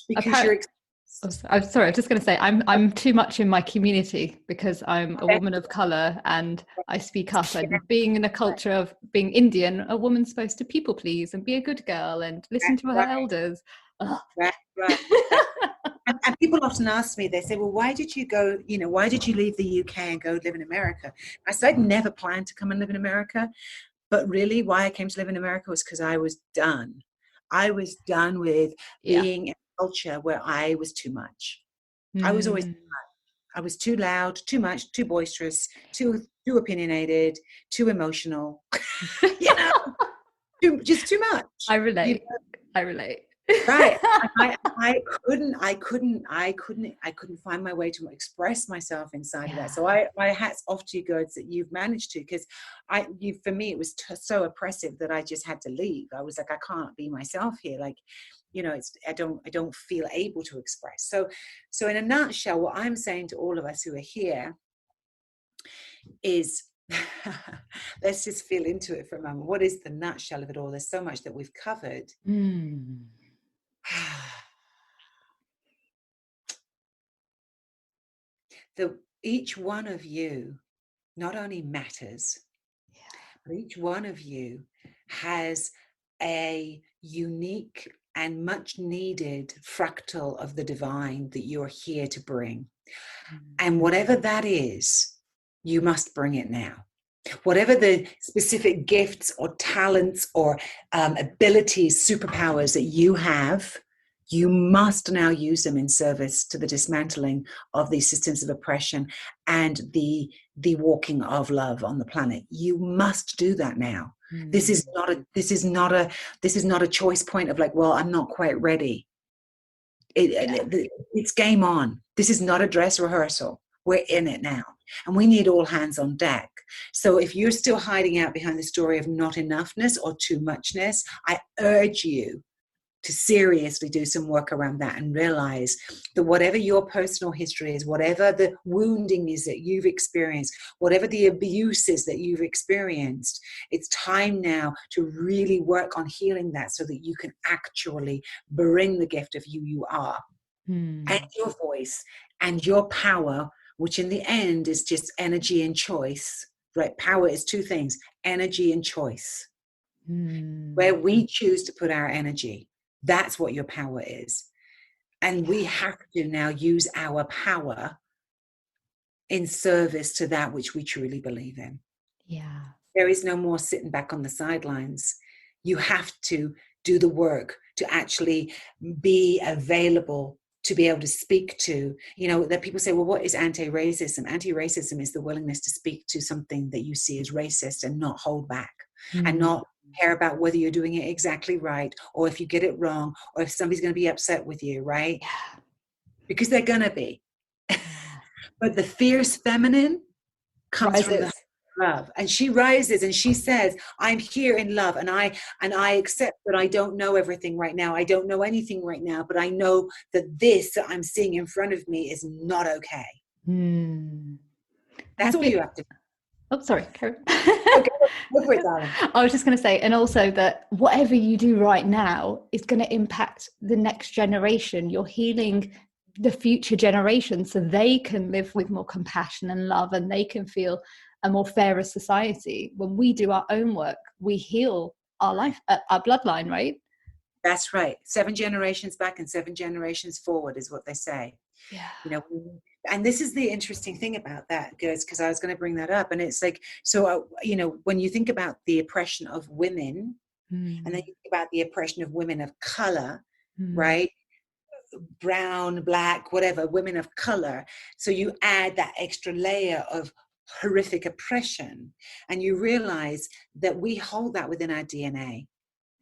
because you're. I'm sorry. I was just going to say I'm too much in my community because I'm a woman of color and I speak up. And being in a culture of being Indian, a woman's supposed to people please and be a good girl and listen to her elders. Right. And people often ask me, they say, well, why did you go, why did you leave the UK and go live in America? I said, I'd never planned to come and live in America. But really why I came to live in America was because I was done. I was done with being in a culture where I was too much. I was always too much. I was too loud, too much, too boisterous, too opinionated, too emotional, just too much. I relate. I relate. Right. I couldn't find my way to express myself inside of that. So my hat's off to you girls that you've managed to, because for me, it was so oppressive that I just had to leave. I was like, I can't be myself here. Like, I don't feel able to express. So in a nutshell, what I'm saying to all of us who are here is, let's just feel into it for a moment. What is the nutshell of it all? There's so much that we've covered. Each one of you not only matters, but each one of you has a unique and much needed fractal of the divine that you're here to bring. And whatever that is, you must bring it now. Whatever the specific gifts or talents or abilities, superpowers that you have, you must now use them in service to the dismantling of these systems of oppression and the walking of love on the planet. You must do that now. This is not a choice point of like, well, I'm not quite ready. It's game on. This is not a dress rehearsal. We're in it now. And we need all hands on deck. So if you're still hiding out behind the story of not enoughness or too muchness, I urge you to seriously do some work around that and realize that whatever your personal history is, whatever the wounding is that you've experienced, whatever the abuse is that you've experienced, it's time now to really work on healing that so that you can actually bring the gift of who you are and your voice and your power, which in the end is just energy and choice, right? Power is two things, energy and choice. Where we choose to put our energy, that's what your power is. And we have to now use our power in service to that which we truly believe in. Yeah. There is no more sitting back on the sidelines. You have to do the work to actually be available to be able to speak to, that people say, well, what is anti-racism? Anti-racism is the willingness to speak to something that you see as racist and not hold back and not care about whether you're doing it exactly right or if you get it wrong or if somebody's going to be upset with you, right? Yeah. Because they're going to be. But the fierce feminine comes from the love, and she rises and she says, I'm here in love, and I accept that I don't know everything right now. I don't know anything right now, but I know that this that I'm seeing in front of me is not okay. That's all you have to do. Oh, sorry, Karen. Okay, go for it, darling. I was just going to say, and also that whatever you do right now is going to impact the next generation. You're healing the future generation so they can live with more compassion and love, and they can feel a more fairer society. When we do our own work, we heal our bloodline, right? That's right. 7 generations back and 7 generations forward is what they say. Yeah. You know, and this is the interesting thing about that, girls, because I was going to bring that up. And it's like, so, you know, when you think about the oppression of women, and then you think about the oppression of women of color, right? Brown, black, whatever, women of color. So you add that extra layer of horrific oppression, and you realize that we hold that within our DNA.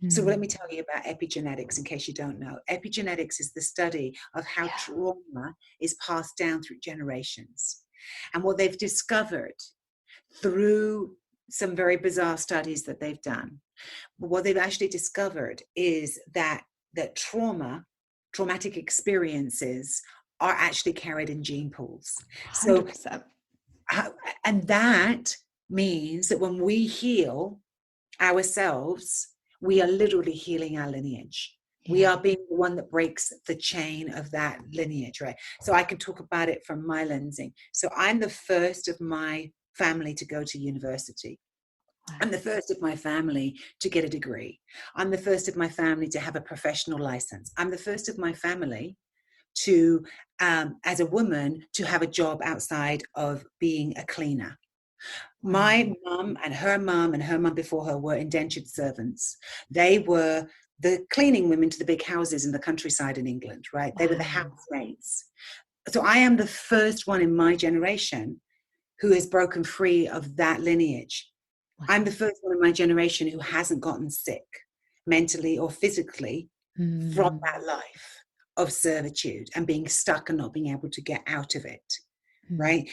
So let me tell you about epigenetics in case you don't know. Epigenetics is the study of how trauma is passed down through generations. And what they've discovered through some very bizarre studies that they've done, what they've actually discovered is that traumatic experiences are actually carried in gene pools. 100%. So, and that means that when we heal ourselves, we are literally healing our lineage. We are being the one that breaks the chain of that lineage, right? So I can talk about it from my lensing. So I'm the first of my family to go to university. I'm the first of my family to get a degree. I'm the first of my family to have a professional license. I'm the first of my family to, as a woman, to have a job outside of being a cleaner. My mum and her mum before her were indentured servants. They were the cleaning women to the big houses in the countryside in England, right? They were the housemaids. So I am the first one in my generation who has broken free of that lineage. I'm the first one in my generation who hasn't gotten sick mentally or physically from that life of servitude and being stuck and not being able to get out of it, right?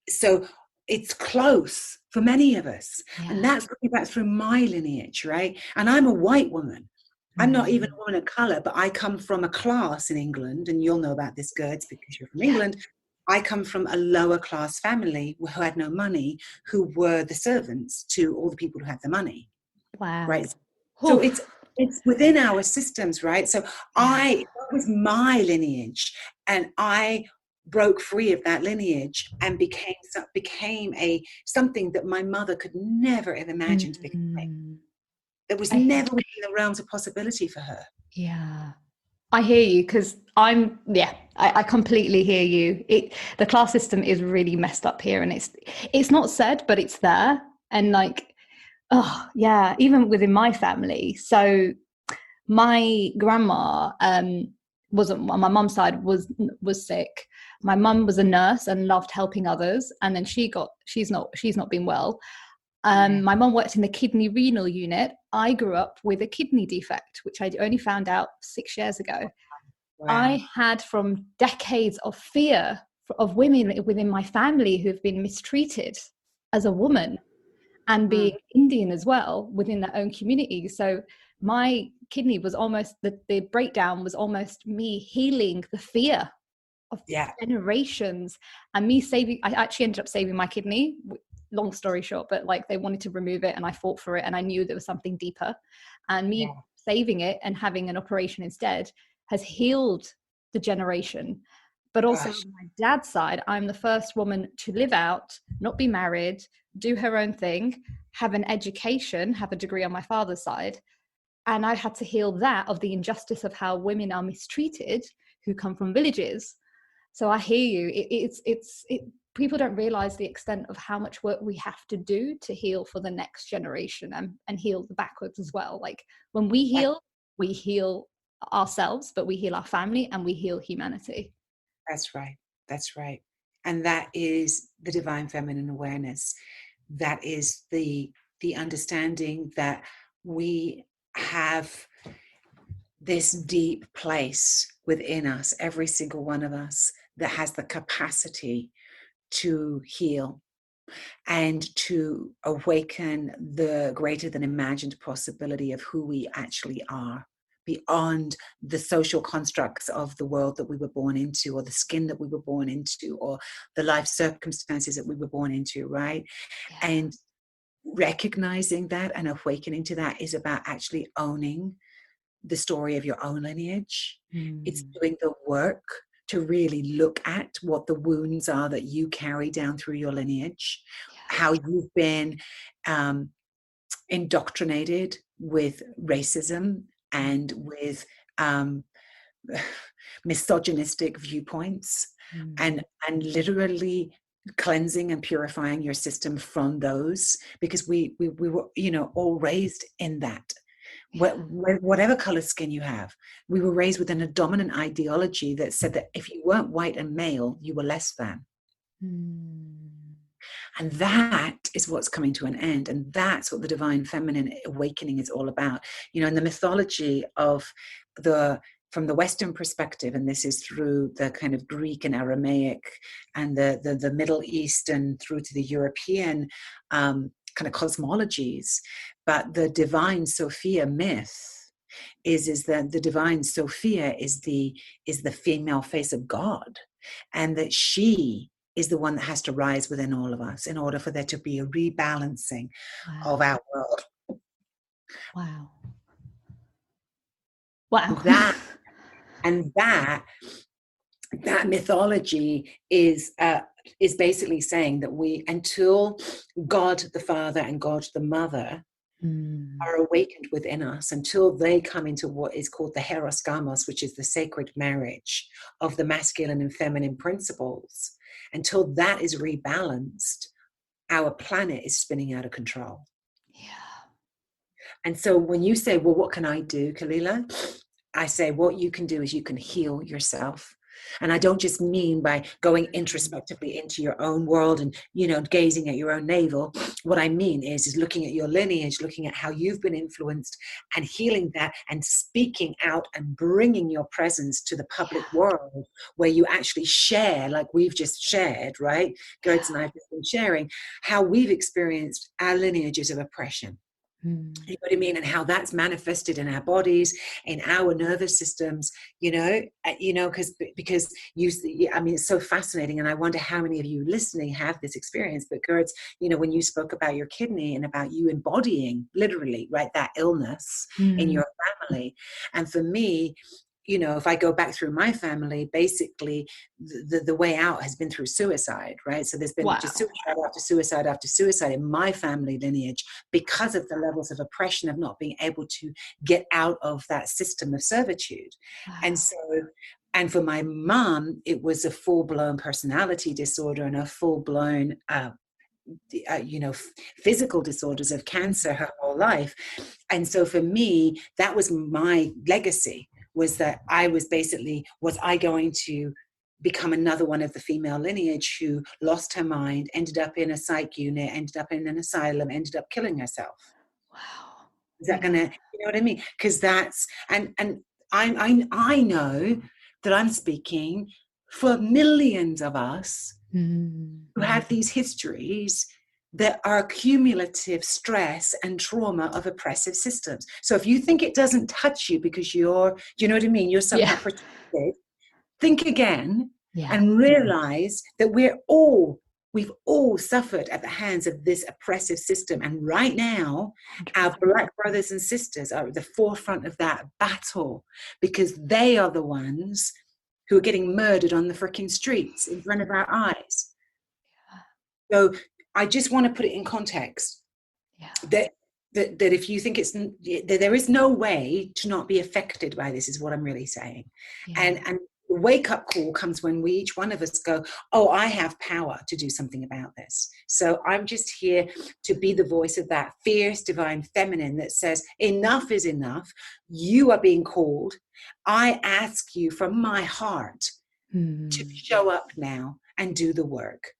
So it's close for many of us. And that's coming back through my lineage, right? And I'm a white woman. I'm not even a woman of color, but I come from a class in England, and you'll know about this, Gerds, because you're from England. I come from a lower class family who had no money, who were the servants to all the people who had the money. Wow. Right. So it's within our systems, right? So that was my lineage, and I broke free of that lineage and became something that my mother could never have imagined becoming. That was never within the realms of possibility for her. Yeah. I hear you, because I completely hear you. The class system is really messed up here, and it's not said, but it's there. And like, even within my family. So my grandma wasn't, on my mum's side, was sick. My mum was a nurse and loved helping others, and then she's not been well. My mum worked in the kidney renal unit. I grew up with a kidney defect, which I only found out 6 years ago. Wow. I had from decades of fear of women within my family who've been mistreated as a woman, and being Indian as well within their own community. So my kidney was almost, the breakdown was almost me healing the fear of generations, and I actually ended up saving my kidney. Long story short, but like, they wanted to remove it and I fought for it, and I knew there was something deeper, and me saving it and having an operation instead has healed the generation. But also on my dad's side, I'm the first woman to live out, not be married, do her own thing, have an education, have a degree on my father's side. And I had to heal that, of the injustice of how women are mistreated who come from villages. So I hear you. People don't realize the extent of how much work we have to do to heal for the next generation, and heal the backwards as well. Like, when we heal ourselves, but we heal our family and we heal humanity. That's right. That's right. And that is the divine feminine awareness. That is the understanding that we have this deep place within us, every single one of us, that has the capacity to heal and to awaken the greater than imagined possibility of who we actually are, beyond the social constructs of the world that we were born into, or the skin that we were born into, or the life circumstances that we were born into, right? And recognizing that and awakening to that is about actually owning the story of your own lineage. It's doing the work to really look at what the wounds are that you carry down through your lineage, how you've been indoctrinated with racism and with misogynistic viewpoints, and literally cleansing and purifying your system from those, because we were, you know, all raised in that. Whatever color skin you have, we were raised within a dominant ideology that said that if you weren't white and male, you were less than. And that is what's coming to an end. And that's what the divine feminine awakening is all about. You know, in the mythology of from the Western perspective, and this is through the kind of Greek and Aramaic and the Middle Eastern through to the European kind of cosmologies, but the divine Sophia myth is that the divine Sophia is the female face of God, and that she is the one that has to rise within all of us in order for there to be a rebalancing of our world. Wow. That mythology is basically saying that until God the Father and God the Mother are awakened within us, until they come into what is called the Heros Gamos, which is the sacred marriage of the masculine and feminine principles, until that is rebalanced, our planet is spinning out of control. Yeah. And so when you say, well, what can I do, Kalila? I say, what you can do is you can heal yourself. And I don't just mean by going introspectively into your own world and, you know, gazing at your own navel. What I mean is looking at your lineage, looking at how you've been influenced, and healing that, and speaking out and bringing your presence to the public world, where you actually share, like we've just shared, right? Gertz and I have been sharing how we've experienced our lineages of oppression. You know what I mean? And how that's manifested in our bodies, in our nervous systems, because I mean, it's so fascinating. And I wonder how many of you listening have this experience. But Gertz, you know, when you spoke about your kidney and about you embodying literally, right, that illness in your family. And for me, you know, if I go back through my family, basically the way out has been through suicide, right? So there's been just suicide after suicide after suicide in my family lineage, because of the levels of oppression of not being able to get out of that system of servitude. And for my mom, it was a full-blown personality disorder and a full-blown physical disorders of cancer her whole life. And so for me, that was my legacy, was that I was I going to become another one of the female lineage who lost her mind, ended up in a psych unit, ended up in an asylum, ended up killing herself? Wow. Is that gonna, you know what I mean? Because that's, and I know that I'm speaking for millions of us who have these histories that are cumulative stress and trauma of oppressive systems. So if you think it doesn't touch you because do you know what I mean? You're somehow protected. Think again and realize that we've all suffered at the hands of this oppressive system. And right now, our Black brothers and sisters are at the forefront of that battle, because they are the ones who are getting murdered on the freaking streets in front of our eyes. So I just want to put it in context that if you think there is no way to not be affected by this, is what I'm really saying. And the wake-up call comes when each one of us go, oh, I have power to do something about this. So I'm just here to be the voice of that fierce divine feminine that says, enough is enough. You are being called. I ask you from my heart to show up now and do the work.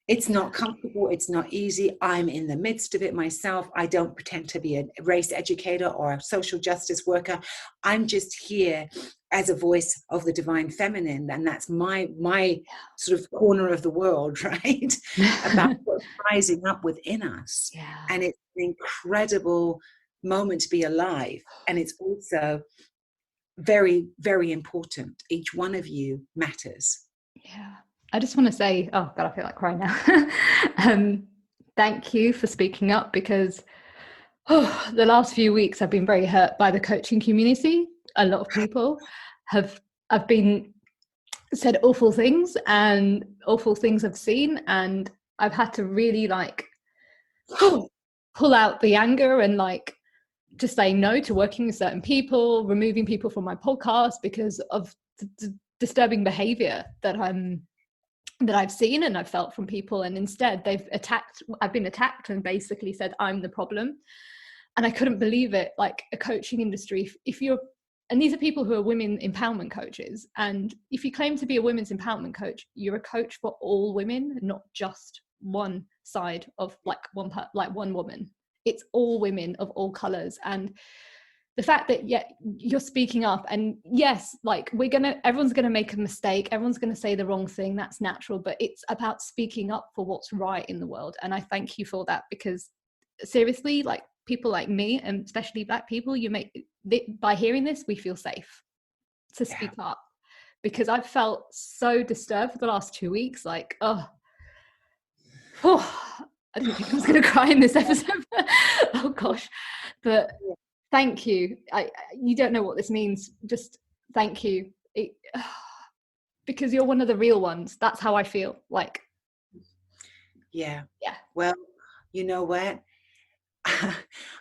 It's not comfortable. It's not easy. I'm in the midst of it myself. I don't pretend to be a race educator or a social justice worker. I'm just here as a voice of the divine feminine. And that's my sort of corner of the world, right? About what's rising up within us. And it's an incredible moment to be alive. And it's also very, very important. Each one of you matters. Yeah. I just want to say, oh God, I feel like crying now. Thank you for speaking up, because the last few weeks I've been very hurt by the coaching community. A lot of people have been said awful things, and awful things I've seen, and I've had to really pull out the anger and just saying no to working with certain people, removing people from my podcast because of the disturbing behavior that I've seen and I've felt from people. And instead I've been attacked and basically said I'm the problem. And I couldn't believe it. Like, a coaching industry, and these are people who are women empowerment coaches, and if you claim to be a women's empowerment coach, you're a coach for all women, not just one side of one woman. It's all women of all colors. And the fact that you're speaking up, and yes, like, everyone's gonna make a mistake, everyone's gonna say the wrong thing, that's natural, but it's about speaking up for what's right in the world. And I thank you for that, because seriously, like, people like me, and especially Black people, by hearing this, we feel safe to speak up, because I've felt so disturbed for the last 2 weeks. Like, I didn't think I was going to cry in this episode. Oh gosh. But thank you. You don't know what this means. Just thank you. Because you're one of the real ones. That's how I feel. Like, yeah. Well, you know what?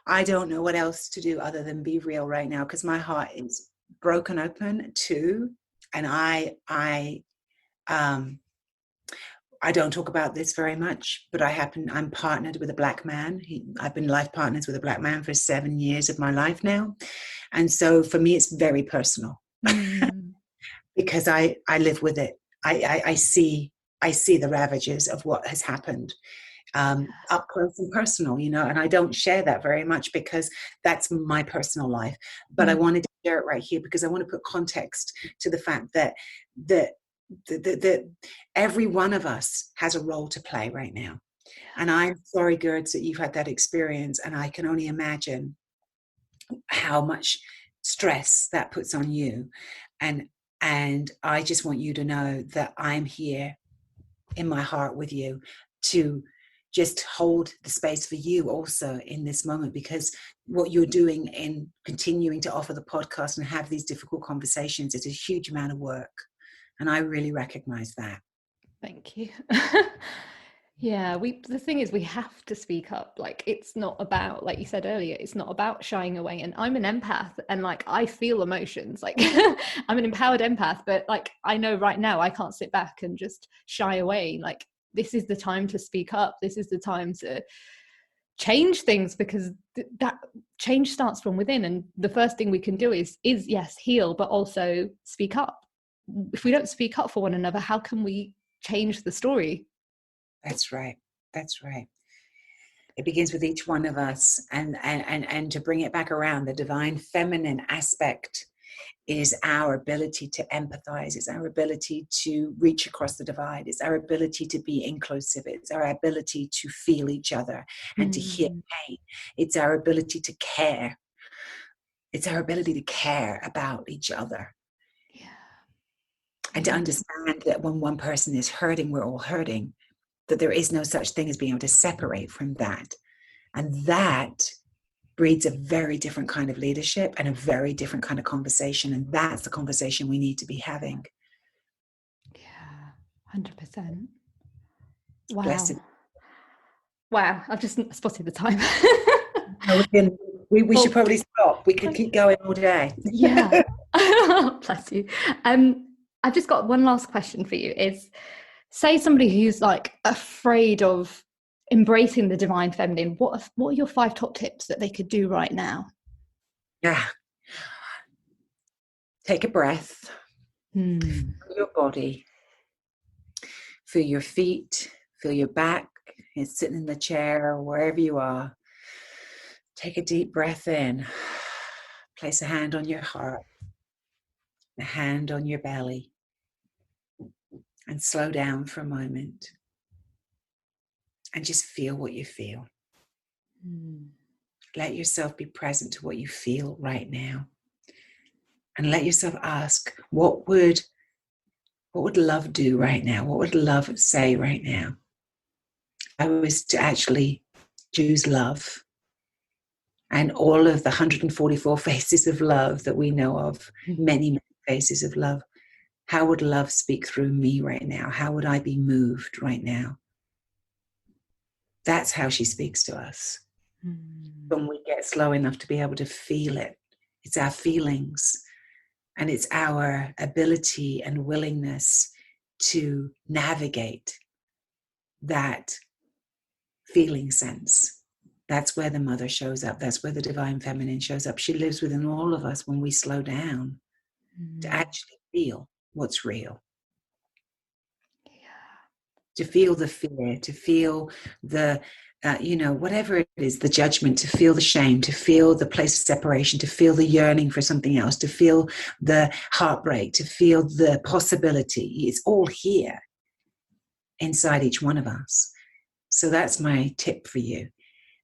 I don't know what else to do other than be real right now, because my heart is broken open too. And I don't talk about this very much, but I'm partnered with a Black man. I've been life partners with a Black man for 7 years of my life now. And so for me, it's very personal because I live with it. I see the ravages of what has happened. Up close and personal, and I don't share that very much because that's my personal life. But I wanted to share it right here because I want to put context to the fact that every one of us has a role to play right now. And I'm sorry, Gerds, that you've had that experience, and I can only imagine how much stress that puts on you. And I just want you to know that I'm here in my heart with you to just hold the space for you also in this moment, because what you're doing in continuing to offer the podcast and have these difficult conversations is a huge amount of work. And I really recognize that. Thank you. Yeah, the thing is, we have to speak up. Like, it's not about, like you said earlier, it's not about shying away. And I'm an empath, and like, I feel emotions. Like, I'm an empowered empath, but like, I know right now I can't sit back and just shy away. Like, this is the time to speak up. This is the time to change things, because that change starts from within. And the first thing we can do is yes, heal, but also speak up. If we don't speak up for one another, how can we change the story? That's right. It begins with each one of us. And to bring it back around, the divine feminine aspect is our ability to empathize. It's our ability to reach across the divide. It's our ability to be inclusive. It's our ability to feel each other and to hear pain. It's our ability to care. It's our ability to care about each other. Yeah. And to understand that when one person is hurting, we're all hurting, that there is no such thing as being able to separate from that. And that breeds a very different kind of leadership and a very different kind of conversation. And that's the conversation we need to be having. Yeah, 100%. Wow. Blessed. Wow, I've just spotted the time. We should probably stop. We could keep going all day. Yeah. Bless you. I've just got one last question for you. Is, say somebody who's like afraid of embracing the divine feminine, what are your 5 top tips that they could do right now? Yeah. Take a breath. Feel your body. Feel your feet. Feel your back. You're sitting in the chair or wherever you are. Take a deep breath in. Place a hand on your heart. A hand on your belly. And slow down for a moment. And just feel what you feel. Let yourself be present to what you feel right now. And let yourself ask, what would love do right now? What would love say right now? I was to actually choose love. And all of the 144 faces of love that we know of, many, many faces of love. How would love speak through me right now? How would I be moved right now? That's how she speaks to us. when we get slow enough to be able to feel it. It's our feelings, and it's our ability and willingness to navigate that feeling sense. That's where the mother shows up. That's where the divine feminine shows up. She lives within all of us when we slow down to actually feel what's real. To feel the fear, to feel the, whatever it is, the judgment, to feel the shame, to feel the place of separation, to feel the yearning for something else, to feel the heartbreak, to feel the possibility. It's all here inside each one of us. So that's my tip for you.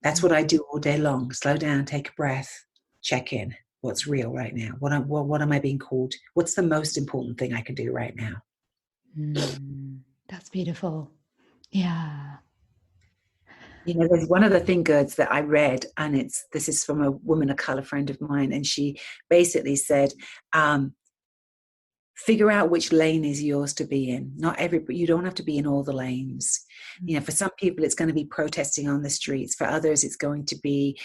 That's what I do all day long. Slow down, take a breath, check in. What's real right now? What am I being called? What's the most important thing I can do right now? That's beautiful. Yeah. There's one other thing, Gerds, that I read, and this is from a woman of color friend of mine, and she basically said, figure out which lane is yours to be in. You don't have to be in all the lanes. For some people, it's going to be protesting on the streets. For others, it's going to be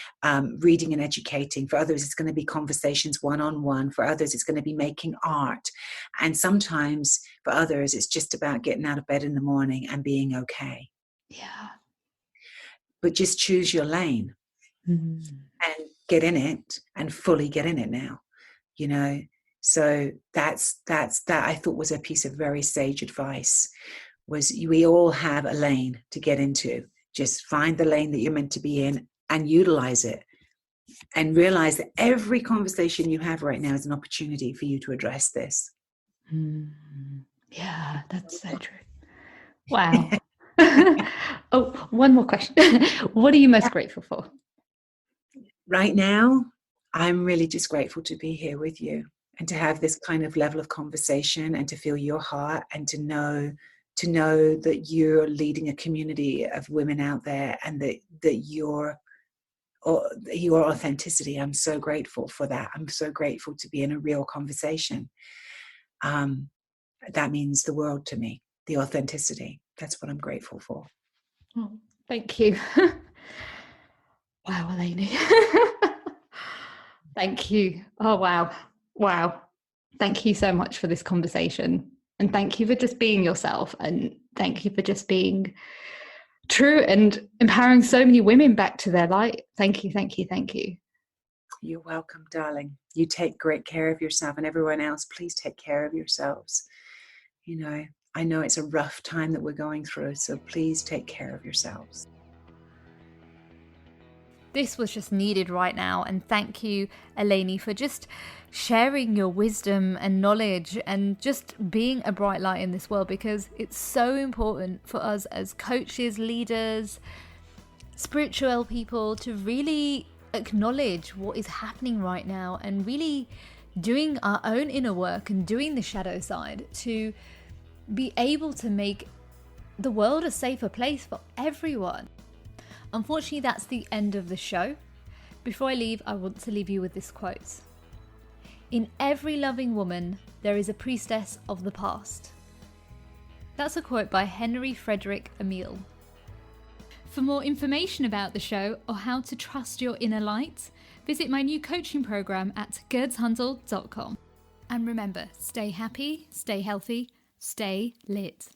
reading and educating. For others, it's going to be conversations one-on-one. For others, it's going to be making art. And sometimes for others, it's just about getting out of bed in the morning and being okay. Yeah. But just choose your lane and get in it and fully get in it now, So that I thought was a piece of very sage advice, was we all have a lane to get into. Just find the lane that you're meant to be in and utilize it, and realize that every conversation you have right now is an opportunity for you to address this. Yeah, that's so true. Wow. Oh, one more question. What are you most grateful for? Right now, I'm really just grateful to be here with you and to have this kind of level of conversation and to feel your heart and to know that you're leading a community of women out there, and that your authenticity. I'm so grateful for that. I'm so grateful to be in a real conversation. That means the world to me, the authenticity. That's what I'm grateful for. Oh, thank you. Wow, Elayne. Thank you. Oh, wow. Wow. Thank you so much for this conversation. And thank you for just being yourself. And thank you for just being true and empowering so many women back to their light. Thank you, thank you, thank you. You're welcome, darling. You take great care of yourself, and everyone else, please take care of yourselves. I know it's a rough time that we're going through, so please take care of yourselves. This was just needed right now, and thank you, Elayne, for just sharing your wisdom and knowledge and just being a bright light in this world, because it's so important for us as coaches, leaders, spiritual people to really acknowledge what is happening right now and really doing our own inner work and doing the shadow side to be able to make the world a safer place for everyone. Unfortunately, that's the end of the show. Before I leave, I want to leave you with this quote. In every loving woman, there is a priestess of the past. That's a quote by Henry Frederick Emile. For more information about the show or how to trust your inner light, visit my new coaching program at gerdshundel.com. And remember, stay happy, stay healthy, stay lit.